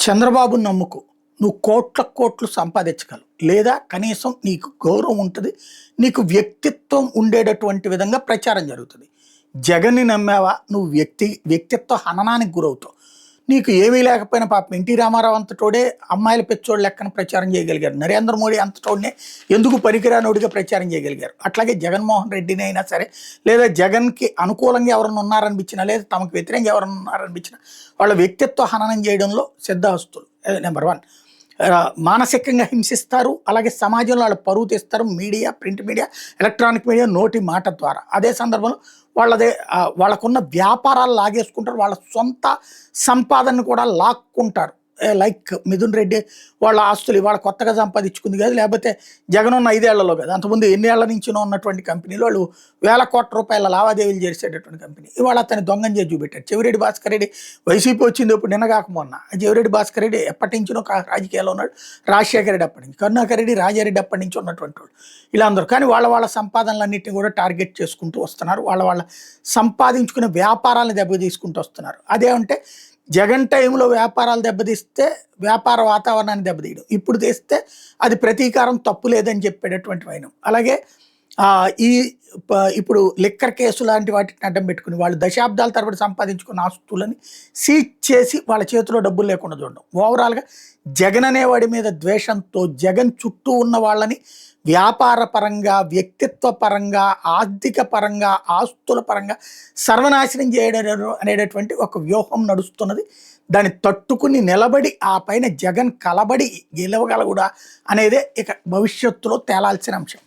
చంద్రబాబుని నమ్ముకో. నువ్వు కోట్ల కోట్లు సంపాదించగలవు. లేదా కనీసం నీకు గౌరవం ఉంటది. నీకు వ్యక్తిత్వం ఉండేటటువంటి విధంగా ప్రచారం జరుగుతది. జగన్‌ని నమ్మావా? నువ్వు వ్యక్తిత్వ హననానికి గురవుతావు. నీకు ఏమీ లేకపోయినా పాపం ఎన్టీ రామారావు అంతటోడే అమ్మాయిల పిచ్చోడు లెక్కన ప్రచారం చేయగలిగారు. నరేంద్ర మోడీ అంతటోడినే ఎందుకు పనికిరానోడిగా ప్రచారం చేయగలిగారు. అట్లాగే జగన్మోహన్ రెడ్డిని అయినా సరే, లేదా జగన్‌కి అనుకూలంగా ఎవరన్నా ఉన్నారనిపించినా, లేదా తమకు వ్యతిరేకంగా ఎవరన్నా ఉన్నారనిపించినా, వాళ్ళ వ్యక్తిత్వ హననం చేయడంలో సిద్ధహస్తులు. నెంబర్ 1. మానసికంగా హింసిస్తారు. అలాగే సమాజంలో వాళ్ళ పరువు తీస్తారు. Media, print media, electronic media, నోటి మాట ద్వారా. అదే సందర్భంలో వాళ్ళకున్న వ్యాపారాలు లాగేసుకుంటారు. వాళ్ళ సొంత సంపాదనను కూడా లాక్కుంటారు. లైక్ మిథున్ రెడ్డి వాళ్ళ ఆస్తులు ఇవాళ కొత్తగా సంపాదించుకుంది కాదు, లేకపోతే జగన్ ఉన్న 5 ఏళ్లలో కాదు, అంతకుముందు ఎన్ని ఏళ్ల నుంచినో ఉన్నటువంటి కంపెనీలు వాళ్ళు వేల కోట్ల రూపాయల లావాదేవీలు చేసేటటువంటి కంపెనీ ఇవాళ అతన్ని దొంగని చేసి చూపెట్టారు. చెవిరెడ్డి భాస్కర్ రెడ్డి వైసీపీ వచ్చింది ఇప్పుడు నిన్నగాక మొన్న. చెవిరెడ్డి భాస్కర్ రెడ్డి ఎప్పటి నుంచినో రాజకీయాల్లో ఉన్నాడు. రాజశేఖర రెడ్డి అప్పటి నుంచి, కరుణాకర్ రెడ్డి, రాజారెడ్డి అప్పటి నుంచి ఉన్నటువంటి వాళ్ళు ఇలా అందరూ. కానీ వాళ్ళ సంపాదనలన్నింటినీ కూడా టార్గెట్ చేసుకుంటూ వస్తున్నారు. వాళ్ళ సంపాదించుకునే వ్యాపారాలను దెబ్బతీసుకుంటూ వస్తున్నారు. అదేమంటే జగన్ టైంలో వ్యాపారాలు దెబ్బతీస్తే వ్యాపార వాతావరణాన్ని దెబ్బతీయడం, ఇప్పుడు తెస్తే అది ప్రతీకారం తప్పు లేదని చెప్పేటటువంటి వైనం. అలాగే ఇప్పుడు లిక్కర్ కేసు లాంటి వాటిని అడ్డం పెట్టుకుని వాళ్ళు దశాబ్దాల తరబడి సంపాదించుకున్న ఆస్తులని సీజ్ చేసి వాళ్ళ చేతిలో డబ్బులు లేకుండా చూడడం. ఓవరాల్గా జగన్ అనేవాడి మీద ద్వేషంతో జగన్ చుట్టూ ఉన్న వాళ్ళని వ్యాపార పరంగా, వ్యక్తిత్వ పరంగా, ఆర్థిక పరంగా, ఆస్తుల పరంగా సర్వనాశనం చేయడం అనేటటువంటి ఒక వ్యూహం నడుస్తున్నది. దాన్ని తట్టుకుని నిలబడి ఆ పైన జగన్ కలబడి గెలవగలగుడా అనేదే ఇక భవిష్యత్తులో తేలాల్సిన అంశం.